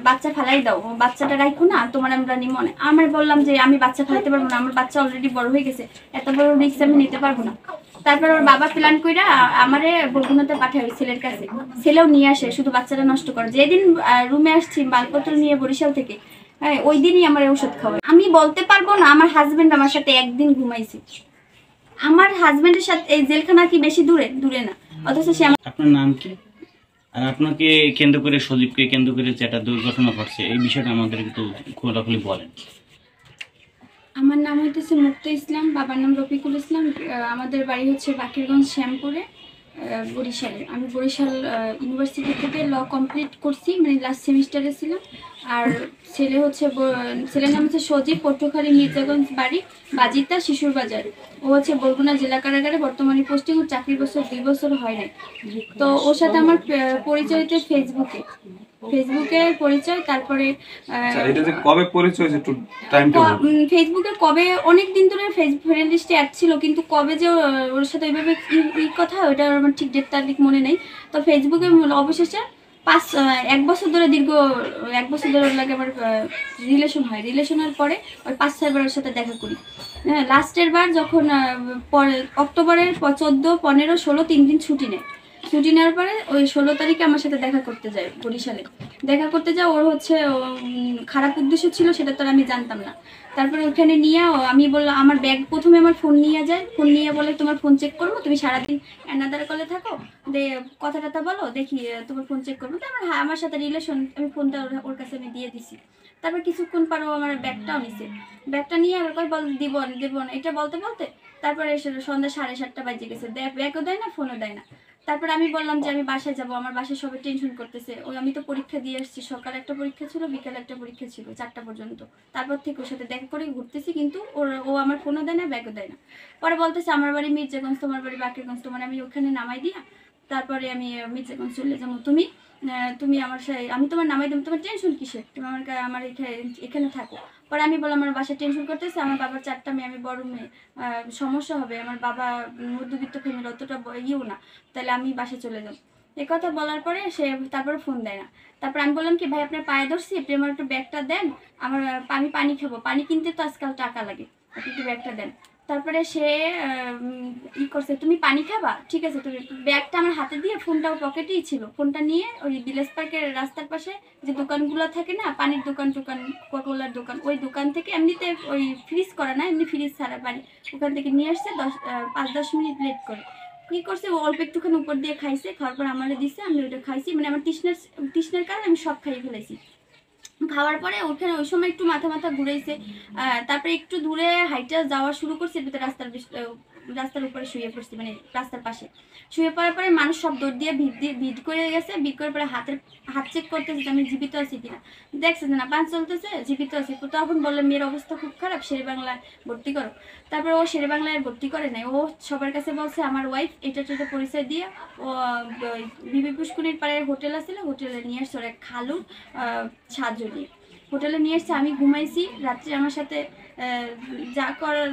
বাচ্চা ফেলাই দাও, বাচ্চাটা রাখো না, তোমার আমরা নিমো না। আমি বললাম যে আমি বাচ্চা ফেলাইতে পারবো না, আমার বাচ্চা অলরেডি বড় হয়ে গেছে, এত বড় রিস্ক আমি নিতে পারবো না। তারপর ওর বাবা প্ল্যান কইরা আমারে বরগুনাতে পাঠায় ছেলের কাছে, ছেলেও নিয়ে আসে শুধু বাচ্চাটা নষ্ট করে। যেদিন রুমে আসছি মালপত্র নিয়ে বরিশাল থেকে, হ্যাঁ ওই দিনই আমার ওষুধ খাওয়ায়। আমি বলতে পারবো না আমার হাজবেন্ড আমার সাথে একদিন ঘুমাইছে। আমার হাজবেন্ডের সাথে এই জেলখানা কি বেশি দূরে? দূরে না। অথচ সে আপনার নাম কি, আর আপনাকে কেন্দ্র করে, সজীবকে কেন্দ্র করে যে একটা দুর্ঘটনা ঘটছে, এই বিষয়টা আমাদের একটু খোলাখুলি বলেন। আমার নাম হইতেছে মুক্তা ইসলাম, বাবার নাম রফিকুল ইসলাম। আমাদের বাড়ি হচ্ছে বাকিরগঞ্জ শ্যামপুরে, বরিশালে। আমি বরিশাল ইউনিভার্সিটি থেকে ল কমপ্লিট করছি, মানে লাস্ট সেমিস্টারে ছিলাম। আর ছেলে হচ্ছে, ছেলের নাম হচ্ছে সজীব, পটুখালী মির্জাগঞ্জ বাড়ি, বাজিতা শিশুর বাজার। ও হচ্ছে বরগুনা জেলা কারাগারে বর্তমানে পোস্টিং, ওর চাকরির বছর 2 বছর হয় নাই। তো ওর সাথে আমার পরিচয় হচ্ছে ফেসবুকে পরিচয়। তারপরে কবে পরিচয় হয়েছে, একটু টাইমটা বলুন। ফেসবুকে কবে, অনেক দিন ধরে ফেসবুক ফ্রেন্ড লিস্টে অ্যাড ছিল, কিন্তু কবে যে ওর সাথে ওইভাবে এই কথা, ওইটা আমার ঠিক ডেট তারিখ মনে নেই। তো ফেসবুকে অবশেষে 1 বছর ধরে, দীর্ঘ 1 বছর ধরে ওর লাগে আমার রিলেশন হয়। রিলেশনের পরে ওই 5-6 বার ওর সাথে দেখা করি। হ্যাঁ, লাস্টের বার যখন অক্টোবরের 14, 15, 16 3 দিন ছুটি নেয়। ছুটি নেওয়ার পরে ওই 16 তারিখে আমার সাথে দেখা করতে যায় বরিশালে। দেখা করতে যাও, ওর হচ্ছে খারাপ উদ্দেশ্য ছিল, সেটা তো আমি জানতাম না। তারপরে ওখানে নিয়ে আমি বললাম, আমার ব্যাগ, প্রথমে আমার ফোন নিয়ে যায়, ফোন নিয়ে বলে তোমার ফোন চেক করবো, তুমি সারাদিন অ্যানাদার কলে থাকো, কথা টথা বলো, দেখি তোমার ফোন চেক করবো। তারপর হ্যাঁ, আমার সাথে রিলেশন, আমি ফোনটা ওর কাছে আমি দিয়ে দিছি। তারপর কিছুক্ষণ পরও আমার ব্যাগটাও নিছে। ব্যাগটা নিয়ে আবার কয়, বল দিব না এটা বলতে বলতে তারপরে সন্ধ্যা 7:30 বাজে গেছে, ব্যাগও দেয় না, ফোনও দেয় না। তারপর আমি বললাম যে আমি বাসায় যাবো, আমার বাসায় সবাই টেনশন করতেছে। ওই আমি তো পরীক্ষা দিয়ে আসছি, সকালে একটা পরীক্ষা ছিল, বিকালে একটা পরীক্ষা ছিল, 4টা পর্যন্ত। তারপর থেকে ওর সাথে দেখা করে ঘুরতেছি, কিন্তু ও আমার ফোনও দেয় না, ব্যাগও দেয় না। পরে বলতেছে আমার বাড়ি মির্জাগঞ্জ, তোমার বাড়ি বাকিরগঞ্জ, তোমার আমি ওখানে নামাই দিয়া তারপরে আমি মির্জাগঞ্জ চলে যাবো। তুমি আমার সাথে, আমি তোমার নামাই দেবো, তোমার টেনশন কিসের, তুমি আমার এখানে থাকো। পরে আমি বললাম আমার বাসায় টেনশন করতেছে, আমার বাবার 4টা মেয়ে, আমি বড় মেয়ে, সমস্যা হবে, আমার বাবা মধ্যবিত্ত ফ্যামিলি, অতটা ইয়েও না, তাহলে আমি বাসায় চলে যাবো। এই কথা বলার পরে সে তারপরে ফোন দেয় না। তারপর আমি বললাম কি ভাই, আপনার পায়ে ধরছি, আপনি আমার একটু ব্যাগটা দেন, আমি পানি খাবো, পানি কিনতে তো আজকাল টাকা লাগে, আপনি একটু ব্যাগটা দেন। তারপরে সে ই করছে, তুমি পানি খাবা, ঠিক আছে, তুমি ব্যাগটা আমার হাতে দিয়ে, ফোনটাও পকেটেই ছিল, ফোনটা নিয়ে ওই ভিলেজ পার্কের রাস্তার পাশে যে দোকানগুলো থাকে না, পানির দোকান, কোকাকোলার দোকান, ওই দোকান থেকে এমনিতে ওই ফ্রিজ করা না, এমনি ফ্রিজ ছাড়া পানি, ওখান থেকে নিয়ে আসছে 5-10 মিনিট লেট করে। কি করছে, ও অল্প একটুখানি উপর দিয়ে খাইছে, খাওয়ার পর আমারে দিছে, আমি ওটা খাইছি, মানে আমার তৃষ্ণার কারণে আমি সব খাইয়ে ফেলেছি। খাওয়ার পরে ওখানে ওই সময় একটু মাথা ঘুরাইছে। তারপরে একটু দূরে হাইটা যাওয়া শুরু করছে, ভিতরে রাস্তার উপরে শুয়ে পড়ছি, মানে রাস্তার পাশে শুয়ে পড়ার পরে মানুষ সব দৌড় দিয়ে ভিড় করে গেছে। ভিড় করার পরে হাত চেক করতেছে যে আমি জীবিত আছি কিনা, দেখছে যে না, পাঁচ চলতেছে, জীবিত আছি। তখন বললে মেয়ের অবস্থা খুব খারাপ, শেরেবাংলায় ভর্তি করো। তারপরে ও শেরেবাংলায় ভর্তি করে নাই, ও সবার কাছে বলছে আমার ওয়াইফ, এটা পরিচয় দিয়ে ও বিবি পুষ্কুনির পাড়ে হোটেল আছিল, হোটেলে নিয়ে আসছে ওর এক খালুর সাহায্য নিয়ে, হোটেলে নিয়ে এসছে। আমি ঘুমাইছি, রাত্রে আমার সাথে যা করার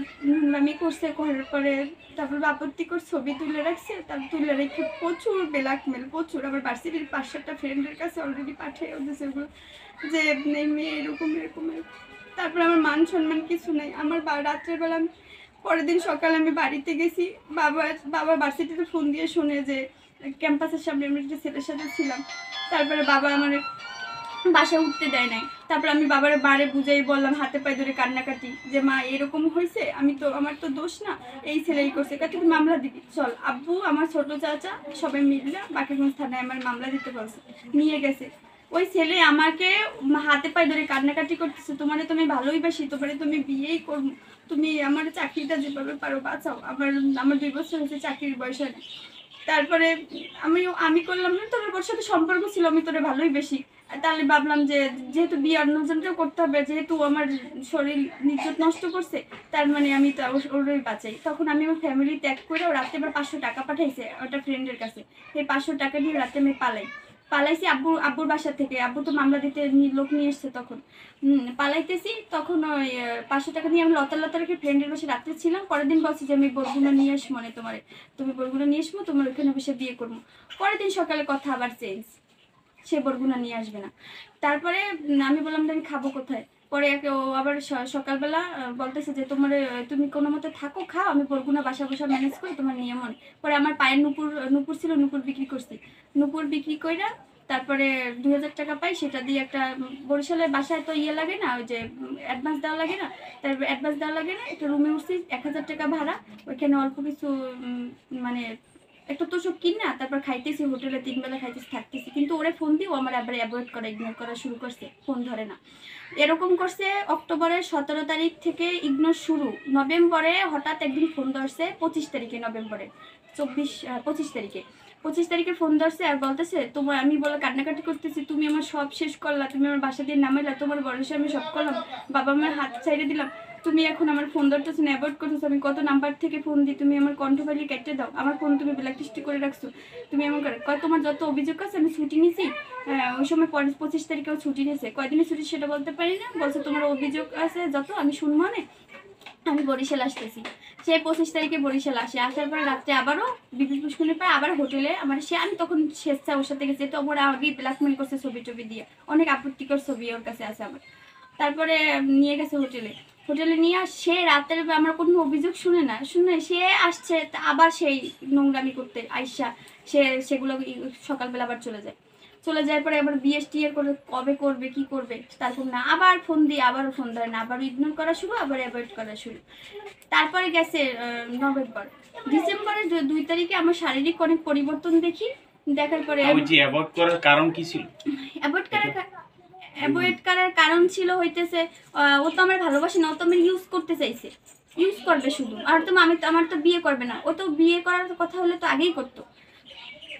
আমি করছে, করার পরে তারপর আপত্তিকর ছবি তুলে রাখছে, তারপর তুলে রেখে প্রচুর ব্ল্যাকমেল, প্রচুর। আবার ভার্সিটির 5-7টা ফ্রেন্ডের কাছে অলরেডি পাঠিয়ে ওদেরছে ওগুলো, যে মেয়ে এরকম। তারপর আমার মান সম্মান কিছু নেই। আমার রাত্রের বেলা, পরের দিন সকালে আমি বাড়িতে গেছি, বাবা ভার্সিটিতে ফোন দিয়ে শুনে যে ক্যাম্পাসের সামনে আমি একটা ছেলের সাথে ছিলাম। তারপরে বাবা আমার বাসায় উঠতে দেয় নাই। তারপর আমি বাবার বারে বুঝাই বললাম, হাতে পায়ে ধরে কান্নাকাটি, যে মা এরকম হয়েছে, আমার তো দোষ না, এই ছেলেই করছে, কাছে তুই মামলা দিবি, চল। আব্বু, আমার ছোট চাচা সবাই মিললে বাকিগঞ্জ থানায় আমার মামলা দিতে বলছে, নিয়ে গেছে। ওই ছেলে আমাকে হাতে পায়ে ধরে কান্নাকাটি করতেছে, তোমারে তুমি ভালোই বাসি, তোমারে তুমি বিয়েই করবো, তুমি আমার চাকরিটা যেভাবে পারো বাঁচাও, আমার 2 বছর হয়েছে চাকরির বয়সে। তারপরে আমি করলাম না, তোর সাথে সম্পর্ক ছিল, আমি তোরে ভালোই বেশি। তাহলে ভাবলাম যে যেহেতু বিয়ে অন্যজনকেও করতে হবে, যেহেতু আমার শরীর ইজ্জত নষ্ট করছে, তার মানে আমি তো ওরই বাঁচাই। তখন আমি আমার ফ্যামিলি ত্যাগ করে রাতে আবার 500 টাকা পাঠাইছে ওটা ফ্রেন্ডের কাছে। এই 500 টাকা দিয়ে রাতে আমি পালাইছি আব্বুর বাসা থেকে। আব্বু তো মামলা দিতে লোক নিয়ে এসছে, তখন পালাইতেছি। তখন ওই 500 টাকা নিয়ে আমি লতা রেখে ফ্রেন্ডের বাসে রাত্রে ছিলাম। পরের দিন বলছি যে আমি বরগুনা নিয়ে আসবো, মানে তুমি বরগুনা নিয়ে আসবো, তোমার ওখানে বসে বিয়ে করবো। পরের দিন সকালে কথা আবার চেঞ্জ। সে বরগুনা নিয়ে আসবে না। তারপরে আমি বললাম যে আমি খাবো কোথায়। পরে ও আবার সকালবেলা বলতেছে যে তুমি কোনো মতে থাকো, খাও, আমি বরগুনা বাসা বসা ম্যানেজ করি, তোমার নিয়ে মনে। পরে আমার পায়ের নুপুর ছিল, নুপুর বিক্রি করছি। নুপুর বিক্রি কইরা তারপরে 2000 টাকা পাই, সেটা দিয়ে একটা বরিশালের বাসায় তো ইয়ে লাগে না, ওই যে অ্যাডভান্স দেওয়া লাগে না, তারপর অ্যাডভান্স দেওয়া লাগে না, একটা রুমে উঠছি, 1000 টাকা ভাড়া, ওইখানে অল্প কিছু মানে একটা তোষক কিনা তারপর খাইতেছি, হোটেলে 3 বেলা খাইতেছি, থাকতেছি। কিন্তু ওরে ফোন দিয়ে ও আমার আবার অ্যাভয়েড করা, ইগনোর করা শুরু করছে, ফোন ধরে না। এরকম করছে অক্টোবরের 17 তারিখ থেকে ইগনোর শুরু। নভেম্বরে হঠাৎ একদিন ফোন ধরছে, 25 তারিখে, নভেম্বরে 25 তারিখে ফোন ধরছে আর বলতেছে তোমার, আমি বলে কান্নাকাটি করতেছি, তুমি আমার সব শেষ করলা, তুমি আমার বাসা দিয়ে নামাইলা, তোমার বয়সে আমি সব করলাম, বাবা মায়ের হাত ছাইড়ে দিলাম, তুমি এখন আমার ফোন ধরতেছো না, অ্যাভয়েড করতেছো, আমি কত নাম্বার থেকে ফোন দিই, তুমি আমার কণ্ঠ ফাইলে কেটে দাও, আমার ফোন তুমি ব্ল্যাকলিস্ট করে রাখছো, তুমি এমন করে তোমার যত অভিযোগ আছে আমি ছুটি নিছি। ওই সময় 25 তারিখেও ছুটি নিয়েছে, কয়দিনের ছুটি সেটা বলতে পারি না, বলছে তোমার অভিযোগ আছে যত আমি শুনবো না, আমি বরিশাল আসতেছি। সে 25 তারিখে বরিশাল আসে, আসার পরে রাত্রে আবারও বিদ্যুৎ পুষ্করণীর পরে আবার হোটেলে আমার আমি তখন স্বেচ্ছা ওর সাথে গেছি, তো ওর আগে ব্ল্যাকমেল করছে ছবি টবি দিয়ে, অনেক আপত্তিকর ছবি ওর কাছে আছে আমার। তারপরে নিয়ে গেছে হোটেলে নিয়ে সে রাতের আমার কোনো অভিযোগ শুনে সে আসছে, আবার সেই নোংরামি করতে আইসা সেগুলো সকালবেলা আবার চলে যায় পরে আবার বিএসটিএর করে কবে করবে কি করবে, তারপর না আবার ফোন দিয়ে আবারও ফোন ধরে না, আবার ইগনোর করা শুরু, আবার অ্যাভয়েড করা শুরু। তারপরে গেছে ডিসেম্বরের 2 তারিখে আমার শারীরিক অনেক পরিবর্তন দেখি, দেখার পরে অ্যাভয়েড করার কারণ কি ছিল? অ্যাভয়েড করার কারণ ছিল হইতেছে ও তো আমার ভালোবাসে না, ও তো আমার ইউজ করতে চাইছে, ইউজ করবে শুধু, আর তো আমার তো বিয়ে করবে না, ও তো বিয়ে করার কথা হলে তো আগেই করতো।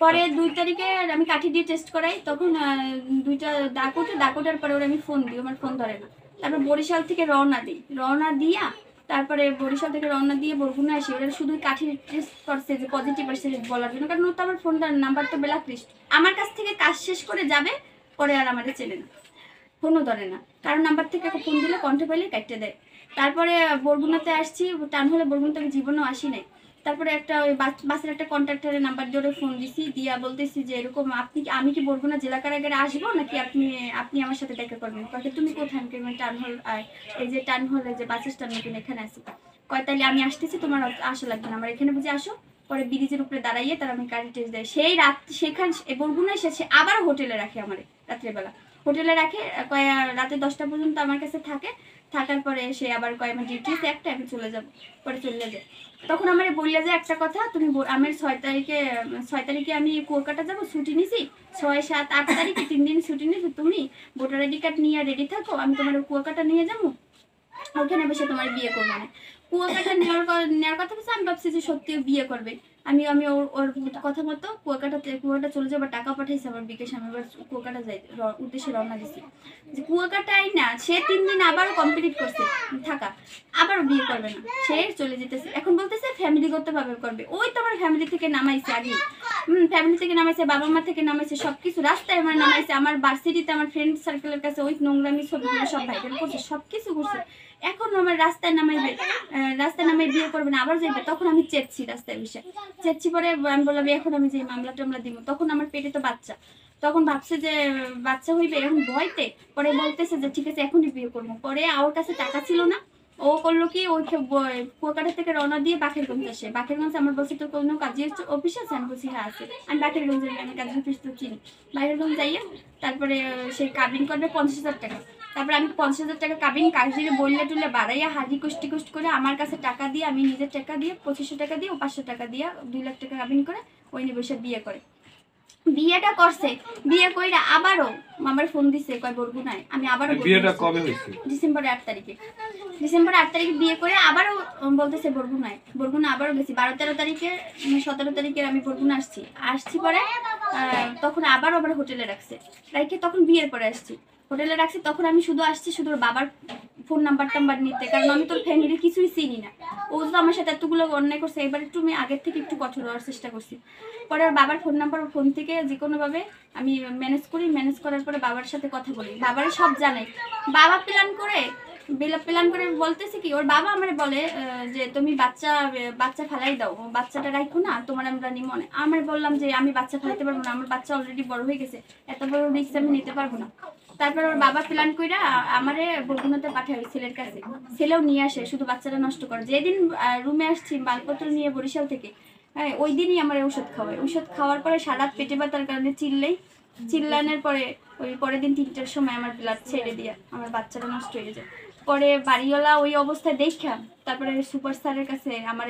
পরে 2 তারিখে আমি কাঠি দিয়ে টেস্ট করাই, তখন 2টা দাগ ওঠার পরে ওরা আমি ফোন দিই, আমার ফোন ধরে না। তারপর বরিশাল থেকে রওনা দিয়া তারপরে বরিশাল থেকে রওনা দিয়ে বরগুনা আসি, ওরা শুধু কাঠি টেস্ট করছে যে পজিটিভ আসছে বলার জন্য, কারণ ও তো আমার ফোনটার নাম্বার তো ব্ল্যাকলিস্ট, আমার কাছ থেকে কাজ শেষ করে যাবে, পরে আর আমাদের চেনে না, ফোনও ধরে না, কারণ নাম্বার থেকে ফোন দিলে কণ্ঠ পাইলে কাটতে দেয়। তারপরে বরগুনাতে আসছি, টান হলে বরগুনাতে আমি জীবনেও আসি নাই। তারপরে একটা ওই বাসের একটা কন্ট্রাক্টরের নাম্বার দিয়ে ফোন দিছি, দিয়া বলতেছি যে এরকম আমি কি বরগুনা জেলা কারাগারে আসবো নাকি আপনি আমার সাথে দেখা করবেন, কয়ে তুমি কোথায়, টানহল, এই যে টানহলে যে বাস স্ট্যান্ড নতুন এখানে আসি, কয় তাহলে আমি আসতেছি, তোমার আসা লাগবে না, আমার এখানে বুঝে আসো। পরে ব্রিজের উপরে দাঁড়াইয়ে তারা আমি গাড়ি টেস্ট দেয়, সেই রাত সেখানে বরগুনা এসেছে, আবার হোটেলে রাখে আমার, রাত্রেবেলা হোটেলে রাখে, রাতে 10টা পর্যন্ত আমার কাছে থাকার পরে সে আবার কয় আমার ডিউটি একটা, আমি চলে যাবো, পরে চলে যায়। তখন আমার বললে যে একটা কথা, তুমি আমার 6 তারিখে আমি কলকাতা যাবো, ছুটি নিছি, 6, 7, 8 তারিখে 3 দিন ছুটি নিছি, তুমি ভোটার আইডি কার্ড নিয়ে রেডি থাকো, আমি তোমার কুয়াকাটা নিয়ে যাবো, ওখানে বসে তোমার বিয়ে করবো না। কুয়াকাটা নেওয়ার কথা বলছে, আমি ভাবছি যে সত্যি বিয়ে করবে, আমি ওর কথা মতো কুয়াকাটা চলে যাবো, টাকা পাঠাইছে আমার বিকাশ, আমি এবার কুয়াকাটা যাই উদ্দেশ্যে রওনা দিছি। যে কুয়াকাটাই না, সে 3 দিন আবারও কমপ্লিট করছে থাকা, আবারও বিয়ে করবে না, সে চলে যেতেছে, এখন বলতেছে ফ্যামিলিগতভাবে করবে। ওই তো আমার ফ্যামিলি থেকে নামাইছে আগে, ফ্যামিলি থেকে নামাইছে, বাবা মা থেকে নামাইছে, সবকিছু রাস্তায় আমার নামাইছে, আমার ভার্সিটিতে আমার ফ্রেন্ড সার্কেলের কাছে ওই নোংরামি ছবিগুলো সব ভাইরাল করছে, সবকিছু করছে। এখন আমার রাস্তায় নামাই বিয়ে করবে না, আবার যাইবে, তখন আমি চেয়েছি রাস্তায় বসে পরে আমি বললাম এখন আমি যে মামলা দিব, তখন আমার পেটে তো বাচ্চা, তখন ভাবছে যে বাচ্চা হইবে, এখন ভয়তে পরে বলতেছে যে ঠিক আছে এখনই বিয়ে করবো। পরে ওর কাছে টাকা ছিল না, ও করলো কি ওই কুয়াকাটা থেকে রওনা দিয়ে বাকেরগঞ্জ আসে, বাকেরগঞ্জ আমার বলছে তো কোনো কাজের অফিস আছে, আমি বলছি হ্যাঁ আছে, আমি বাকেরগঞ্জে আমি কাজের অফিস তো চিনি, বাকেরগঞ্জ যাইয়া তারপরে সে কাবিন করবে 50,000 টাকা। তারপরে আমি 50,000 টাকা কাবিন কাজে বললে টুলে বাড়াইয়া হাজি কুষ্টি করে আমার কাছে টাকা দিয়ে, আমি নিজের টাকা দিয়ে 2500 টাকা দিয়ে ও 500 টাকা দিয়ে 2 লাখ টাকা কাবিন করে ওই নিয়ে বসে বিয়ে করে। বিয়েটা করছে, বিয়ে কইরা আবারও আমার ফোন দিছে কয় বরগুনায়, আমি আবারও বিয়েটা কবে হইছে? ডিসেম্বর 8 তারিখে বিয়ে করে আবারও বলতেছে বরগুনা আবারও গেছি 12-13 তারিখে 17 তারিখে আমি বরগুনা আসছি পরে তখন আবার হোটেলে রাখছে, তখন বিয়ের পরে হোটেলে রাখছি, তখন আমি শুধু আসছি শুধু বাবার ফোন নাম্বার নিতে, কারণ আমি তোর ফ্যামিলি কিছুই চিনি না, ও তো আমার সাথে এতগুলো অন্যায় করছে, এবার একটু আমি আগের থেকে একটু কঠোর হওয়ার চেষ্টা করছি। পরে ওর বাবার ফোন নাম্বার ফোন থেকে যে কোনোভাবে আমি ম্যানেজ করার পরে বাবার সাথে কথা বলি, বাবার সব জানাই, বাবা প্ল্যান করে প্ল্যান করে বলতেছে কি, ওর বাবা আমার বলে যে তুমি বাচ্চা ফেলাই দাও, বাচ্চাটা রাখো না, তোমার আমরা নিমো না। আমি বললাম যে আমি বাচ্চা ফেলাইতে পারবো না, আমার বাচ্চা অলরেডি বড় হয়ে গেছে, এত বড় রিস্ক আমি নিতে পারবো না। তারপর ওর বাবা প্ল্যান কইরা আমারে বগুনাতে পাঠায় ওই ছেলের কাছে, ছেলেও নিয়ে আসে শুধু বাচ্চাটা নষ্ট করে। যেদিন রুমে আসছি মালপত্র নিয়ে বরিশাল থেকে, হ্যাঁ ওই দিনই আমার ওষুধ খাওয়ায়। ওষুধ খাওয়ার পরে সারা পেটে ব্যথার কারণে চিল্লানোর পরে ওই পরের দিন 3টার সময় আমার ব্লাড ছেড়ে দিয়ে আমার বাচ্চাটা নষ্ট হয়ে যায়। পরে বাড়িওয়ালা ওই অবস্থায় দেখা তারপরে সুপার স্টারের কাছে আমার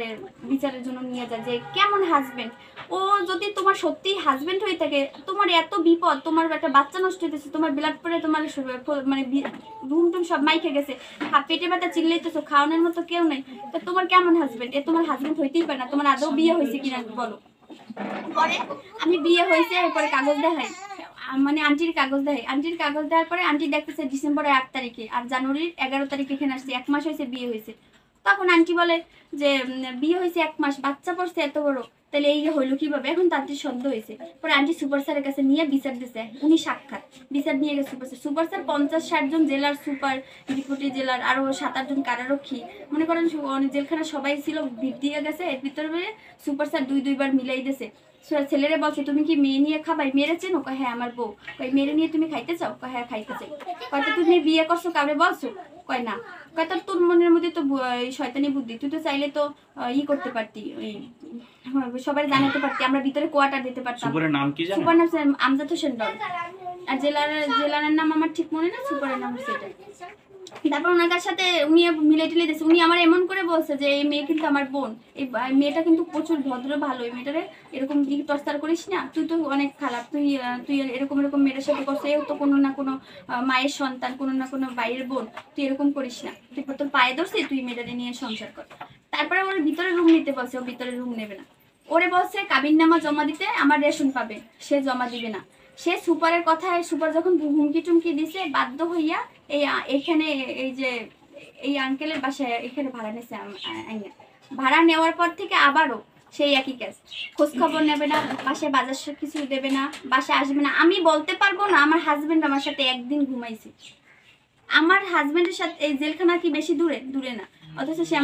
বিচারের জন্য নিয়ে যায় যে কেমন হাজবেন্ড, ও যদি তোমার সত্যিই হাজবেন্ড হয়ে থাকে, তোমার এত বিপদ, তোমার একটা বাচ্চা নষ্ট হইতেছে, তোমার ব্লাড পরে তোমার মানে রুম টুম সব মাইকে গেছে, পেটে ব্যথা চিল্লাইতেছো, খাওয়ানোর মতো কেউ নেই, তো তোমার কেমন হাজবেন্ড? তোমার হাজবেন্ড হইতেই পারে না, তোমার আদৌ বিয়ে হয়েছে কিনা বলো। পরে আমি বিয়ে হয়েছে, এরপরে কাগজ দেখাই, মানে আন্টির কাগজ দেয়। আন্টির কাগজ দেওয়ার পরে আন্টি দেখতেছে ডিসেম্বরের 8 তারিখে আর জানুয়ারির 11 তারিখে এখানে আসছে, 1 মাস হয়েছে বিয়ে হয়েছে। তখন আন্টি বলে যে বিয়ে হয়েছে 1 মাস, বাচ্চা পড়ছে এত বড়, তাহলে এই হইলো কিভাবে? এখন তান্ত্রিক সন্দেহ হয়েছে। পরে আন্টি সুপার স্যারের কাছে নিয়ে বিচার দিছে, উনি সাক্ষাৎ বিচার নিয়ে গেছে সুপার স্যার 50-60 জন জেলার সুপার, ডিপুটি জেলার আরো 7-8 জন কারারক্ষী, মনে করেন জেলখানা সবাই ছিল, ভিড় দিয়ে গেছে। এর ভিতরে সুপার স্যার 2 বার মিলাই দিয়েছে। ছেলেরে বলছে তুমি কি মেয়ে নিয়ে খাবাই? মেয়েরে চেনো? হ্যাঁ আমার বউ। মেয়েরে নিয়ে তুমি খাইতে চাও? হ্যাঁ খাইতে চাই। কয়তো তুমি বিয়ে করছো, কাউরে বলছো? কয় না। কয়তো তোর মনের মধ্যে তো শয়তানি বুদ্ধি, তুই তো চাইলে তো করতে পারতি, সবাই জানাতে পারতি, আমরা ভিতরে কোয়ার্টার দিতে পারতাম। সুপারের নাম কি জানেন? সুপার নাম আমজাদ হোসেন ডন, আর জেলারের নাম আমার ঠিক মনে না, সুপারের নাম হচ্ছে এটা। তারপর ওনার সাথে উনি মিলে টিলে দিয়েছে। উনি আমার এমন করে বলছে যে এই মেয়ে কিন্তু আমার বোন, এই মেয়েটা কিন্তু প্রচুর ভদ্র ভালো, এই মেয়েটারে এরকম টর্চার করিস না, তুই তো অনেক খারাপ, তুই এরকম মেয়েটার সাথে করছে, এও তো কোনো না কোনো মায়ের সন্তান, কোনো না কোনো বাইরের বোন, তুই এরকম করিস না, তুই তোর পায়ে ধরছে, তুই মেয়েটারে নিয়ে সংসার কর। তারপরে ওর ভিতরে রুম নিতে বলছে, ও ভিতরে রুম নেবে না। ওরে বলছে কাবিননামা জমা দিতে, আমার রেশন পাবে, সে জমা দিবে না। সে সুপারের কথায়, সুপার যখন হুমকি টুমকি দিছে, বাধ্য হইয়া এইখানে এই যে এই আঙ্কেলের বাসায় এখানে ভাড়া নিয়েছে। ভাড়া নেওয়ার পর থেকে আবারও সেই একই কাজ, খোঁজ খবর নেবে না, বাসায় বাজার কিছু দেবে না, বাসায় আসবে না। আমি বলতে পারবো না আমার হাজবেন্ড আমার সাথে একদিন ঘুমাইছে। আমার হাজবেন্ডের সাথে এই জেলখানা কি বেশি দূরে? দূরে না, অথচ সে